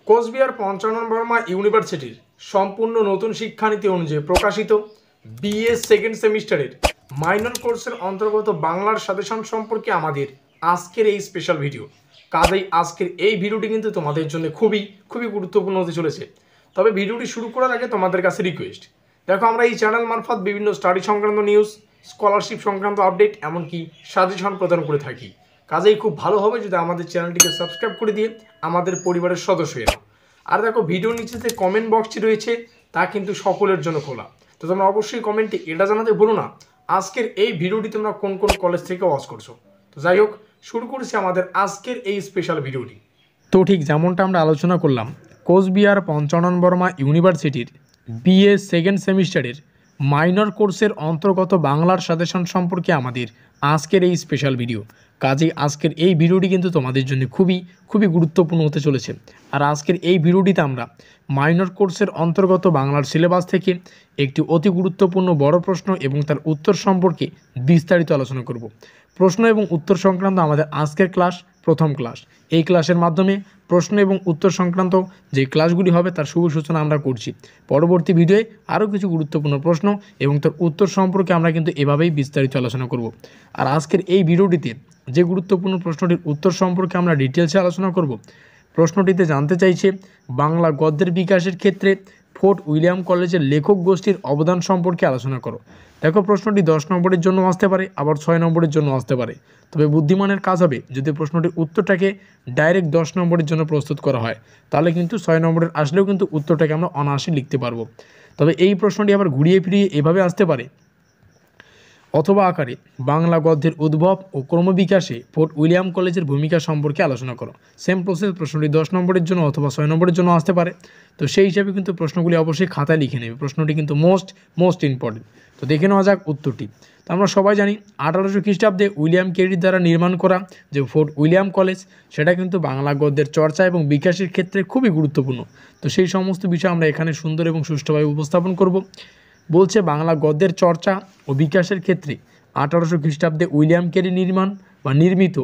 কোচবিহার পঞ্চানন বর্মা ইউনিভার্সিটির সম্পূর্ণ নতুন শিক্ষানীতি অনুযায়ী প্রকাশিত বিএ সেকেন্ড সেমিস্টারের মাইনর কোর্সের অন্তর্গত বাংলার সাজেশন সম্পর্কে আমাদের আজকের এই স্পেশাল ভিডিও। কাজেই আজকের এই ভিডিওটি কিন্তু তোমাদের জন্য খুবই গুরুত্বপূর্ণ হতে চলেছে। তবে ভিডিওটি শুরু করার আগে তোমাদের কাছে রিকোয়েস্ট, দেখো আমরা এই চ্যানেল মারফত বিভিন্ন স্টাডি সংক্রান্ত নিউজ, স্কলারশিপ সংক্রান্ত আপডেট, এমনকি সাজেশন প্রদান করে থাকি। কাজেই খুব ভালো হবে যদি আমাদের চ্যানেলটিকে সাবস্ক্রাইব করে দিয়ে আমাদের পরিবারের সদস্য হয়ে নাও। আর দেখো ভিডিওর নিচে যে কমেন্ট বক্সটি রয়েছে তা কিন্তু সকলের জন্য খোলা, তো তোমরা অবশ্যই কমেন্টে এটা জানাতে ভুলো না আজকের এই ভিডিওটি তোমরা কোন কোন কলেজ থেকে ওয়াচ করছো। তো যাই হোক, শুরু করছি আমাদের আজকের এই স্পেশাল ভিডিওটি। তো ঠিক যেমনটা আমরা আলোচনা করলাম, কোচবিহার পঞ্চানন বর্মা ইউনিভার্সিটির বিএ সেকেন্ড সেমিস্টারের মাইনর কোর্সের অন্তর্গত বাংলার সাজেশন সম্পর্কে আমাদের আজকের এই স্পেশাল ভিডিও। কাজেই আজকের এই ভিডিওটি কিন্তু তোমাদের জন্য খুবই গুরুত্বপূর্ণ হতে চলেছে। আর আজকের এই ভিডিওটিতে আমরা মাইনর কোর্সের অন্তর্গত বাংলার সিলেবাস থেকে একটি অতি গুরুত্বপূর্ণ বড় প্রশ্ন এবং তার উত্তর সম্পর্কে বিস্তারিত আলোচনা করব। প্রশ্ন এবং উত্তর সংক্রান্ত আমাদের আজকের ক্লাস প্রথম ক্লাস। এই ক্লাসের মাধ্যমে প্রশ্ন এবং উত্তর সংক্রান্ত যে ক্লাসগুলি হবে তার শুভ সূচনা আমরা করছি। পরবর্তী ভিডিওয়ে আরও কিছু গুরুত্বপূর্ণ প্রশ্ন এবং তার উত্তর সম্পর্কে আমরা কিন্তু এভাবেই বিস্তারিত আলোচনা করব। আর আজকের এই ভিডিওটিতে যে গুরুত্বপূর্ণ প্রশ্নটির উত্তর সম্পর্কে আমরা ডিটেলসে আলোচনা করব, প্রশ্নটিতে জানতে চাইছে বাংলা গদ্যের বিকাশের ক্ষেত্রে ফোর্ট উইলিয়াম কলেজের লেখক গোষ্ঠীর অবদান সম্পর্কে আলোচনা করো। দেখো প্রশ্নটি 10 নম্বরের জন্য আসতে পারে, আবার 6 নম্বরের জন্য আসতে পারে। তবে বুদ্ধিমানের কাজ হবে যদি প্রশ্নটির উত্তরটাকে ডাইরেক্ট 10 নম্বরের জন্য প্রস্তুত করা হয়, তাহলে কিন্তু 6 নম্বরের আসলেও কিন্তু উত্তরটাকে আমরা অনায়াসে লিখতে পারবো। তবে এই প্রশ্নটি আবার ঘুরিয়ে ফিরিয়ে এভাবে আসতে পারে, অথবা আকারে বাংলা গদ্যের উদ্ভব ও ক্রমবিকাশে ফোর্ট উইলিয়াম কলেজের ভূমিকা সম্পর্কে আলোচনা করো। সেম প্রসেস, প্রশ্নটি 10 নম্বরের জন্য অথবা 6 নম্বরের জন্য আসতে পারে। তো সেই হিসাবে কিন্তু প্রশ্নগুলি অবশ্যই খাতায় লিখে নেবে, প্রশ্নটি কিন্তু মোস্ট ইম্পর্টেন্ট। তো দেখে নেওয়া যাক উত্তরটি। তো আমরা সবাই জানি 1800 খ্রিস্টাব্দে উইলিয়াম কেরির দ্বারা নির্মাণ করা যে ফোর্ট উইলিয়াম কলেজ, সেটা কিন্তু বাংলা গদ্যের চর্চা এবং বিকাশের ক্ষেত্রে খুবই গুরুত্বপূর্ণ। তো সেই সমস্ত বিষয় আমরা এখানে সুন্দর এবং সুষ্ঠুভাবে উপস্থাপন করব। বলছে বাংলা গদ্যের চর্চা ও বিকাশের ক্ষেত্রে 1800 খ্রিস্টাব্দে উইলিয়াম কেরি নির্মিত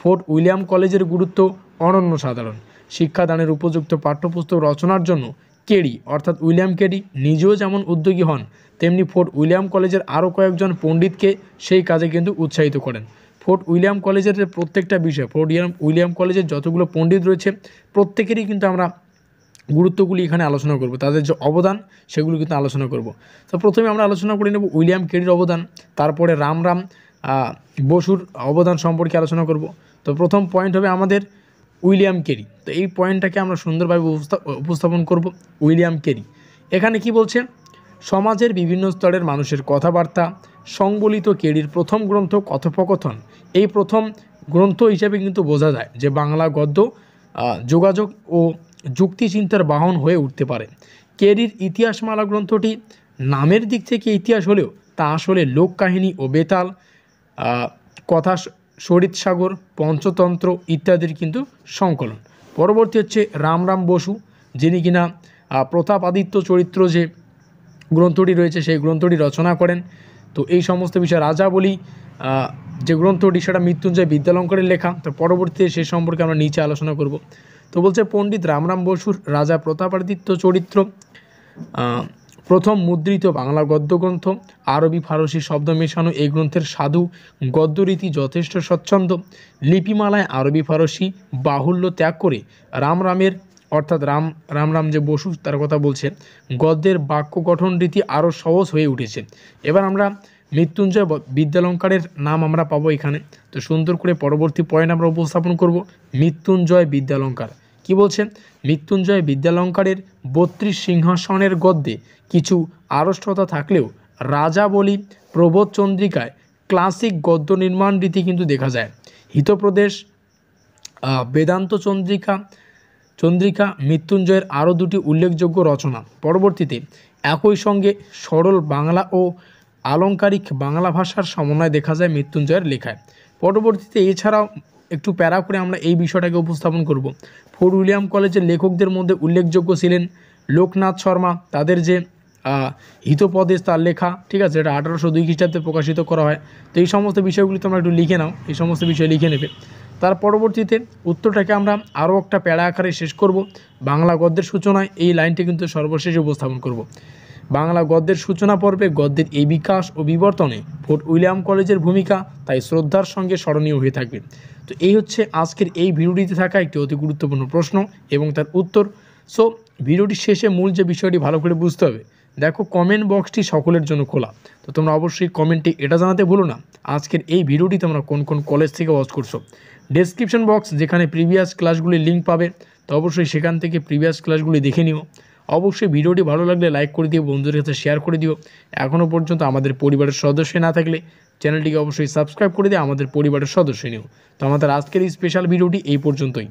ফোর্ট উইলিয়াম কলেজের গুরুত্ব অনন্য সাধারণ। শিক্ষাদানের উপযুক্ত পাঠ্যপুস্তক রচনার জন্য কেরি অর্থাৎ উইলিয়াম কেরি নিজেও যেমন উদ্যোগী হন, তেমনি ফোর্ট উইলিয়াম কলেজের আরও কয়েকজন পণ্ডিতকে সেই কাজে কিন্তু উৎসাহিত করেন। ফোর্ট উইলিয়াম কলেজের প্রত্যেকটা বিষয়, ফোর্ট উইলিয়াম কলেজের যতগুলো পণ্ডিত রয়েছে প্রত্যেকেরই কিন্তু আমরা গুরুত্বগুলি এখানে আলোচনা করব, তাদের যে অবদান সেগুলো কিন্তু আলোচনা করব। তো প্রথমে আমরা আলোচনা করে নেব উইলিয়াম কেরির অবদান, তারপরে রামরাম বসুর অবদান সম্পর্কে আলোচনা করব। তো প্রথম পয়েন্ট হবে আমাদের উইলিয়াম কেরি। তো এই পয়েন্টটাকে আমরা সুন্দরভাবে উপস্থাপন করব। উইলিয়াম কেরি এখানে কি বলছে, সমাজের বিভিন্ন স্তরের মানুষের কথাবার্তা সংবলিত কেরির প্রথম গ্রন্থ কথোপকথন। এই প্রথম গ্রন্থ হিসেবে কিন্তু বোঝা যায় যে বাংলা গদ্য যোগাযোগ ও যুক্তিচিন্তার বাহন হয়ে উঠতে পারে। কেরির ইতিহাসমালা গ্রন্থটি নামের দিক থেকে ইতিহাস হলেও তা আসলে লোককাহিনী ও বেতাল, কথা, সরিৎসাগর, পঞ্চতন্ত্র ইত্যাদির কিন্তু সংকলন। পরবর্তী হচ্ছে রামরাম বসু, যিনি কিনা প্রতাপাদিত্য চরিত্র যে গ্রন্থটি রয়েছে সেই গ্রন্থটি রচনা করেন। তো এই সমস্ত বিষয় রাজাবলী যে গ্রন্থটি সেটা মৃত্যুঞ্জয় বিদ্যালঙ্কারের লেখা। তো পরবর্তীতে সে সম্পর্কে আমরা নিচে আলোচনা করব। তো বলছে পণ্ডিত রামরাম বসুর রাজা প্রতাপাদিত্য চরিত্র প্রথম মুদ্রিত বাংলা গদ্যগ্রন্থ, আরবি ফারসি শব্দ মেশানো এই গ্রন্থের সাধু গদ্যরীতি যথেষ্ট স্বচ্ছন্দ। লিপিমালায় আরবি ফারসি বাহুল্য ত্যাগ করে রামরামের অর্থাৎ রামরাম যে বসু তার কথা বলছে, গদ্যের বাক্য গঠন রীতি আরও সহজ হয়ে উঠেছে। এবার আমরা মৃত্যুঞ্জয় বিদ্যালঙ্কারের নাম আমরা পাবো এখানে। তো সুন্দর করে পরবর্তী পয়েন্ট আমরা উপস্থাপন করব। মৃত্যুঞ্জয় বিদ্যালঙ্কার কি বলছে, মৃত্যুঞ্জয় বিদ্যালঙ্কারের 32 সিংহাসনের গদ্যে কিছু আড়ষ্টতা থাকলেও রাজাবলী প্রবোধ চন্দ্রিকায় ক্লাসিক গদ্য নির্মাণ রীতি কিন্তু দেখা যায়। হিতপ্রদেশ বেদান্ত চন্দ্রিকা মৃত্যুঞ্জয়ের আরও দুটি উল্লেখযোগ্য রচনা। পরবর্তীতে একই সঙ্গে সরল বাংলা ও আলংকারিক বাংলা ভাষার সমন্বয় দেখা যায় মৃত্যুঞ্জয়ের লেখায়। পরবর্তীতে এছাড়াও একটু প্যারা করে আমরা এই বিষয়টাকে উপস্থাপন করব। ফোর্ট উইলিয়াম কলেজের লেখকদের মধ্যে উল্লেখযোগ্য ছিলেন লোকনাথ শর্মা, তাদের যে হিতোপদেশ তার লেখা, ঠিক আছে, এটা 1802 খ্রিস্টাব্দে প্রকাশিত করা হয়। তো এই সমস্ত বিষয়গুলি তোমরা একটু লিখে নাও, এই সমস্ত বিষয় লিখে নেবে। তার পরবর্তীতে উত্তরটাকে আমরা আরও একটা প্যারা আকারে শেষ করব। বাংলা গদ্যের সূচনায় এই লাইনটি কিন্তু সর্বশেষে উপস্থাপন করব। বাংলা গদ্যের সূচনা পর্বে গদ্যের এই বিকাশ ও বিবর্তনে ফোর্ট উইলিয়াম কলেজের ভূমিকা তাই শ্রদ্ধার সঙ্গে স্মরণীয় হয়ে থাকবে। তো এই হচ্ছে আজকের এই ভিডিওটিতে থাকা একটি অতি গুরুত্বপূর্ণ প্রশ্ন এবং তার উত্তর। সো ভিডিওটির শেষে মূল যে বিষয়টি ভালো করে বুঝতে হবে, দেখো কমেন্ট বক্সটি সকলের জন্য খোলা, তো তোমরা অবশ্যই কমেন্টে এটা জানাতে ভুলো না আজকের এই ভিডিওটি তোমরা কোন কোন কলেজ থেকে ওয়াচ করছো। ডেসক্রিপশন বক্স যেখানে প্রিভিয়াস ক্লাসগুলির লিঙ্ক পাবে, তো অবশ্যই সেখান থেকে প্রিভিয়াস ক্লাসগুলি দেখে নিও। অবশ্যই ভিডিওটি ভালো লাগলে লাইক করে দিও, বন্ধুদের কাছে শেয়ার করে দিও। এখনও পর্যন্ত আমাদের পরিবারের সদস্য না থাকলে চ্যানেলটিকে অবশ্যই সাবস্ক্রাইব করে দিয়ে আমাদের পরিবারের সদস্য নিও। তো আমাদের আজকের এই স্পেশাল ভিডিওটি এই পর্যন্তই।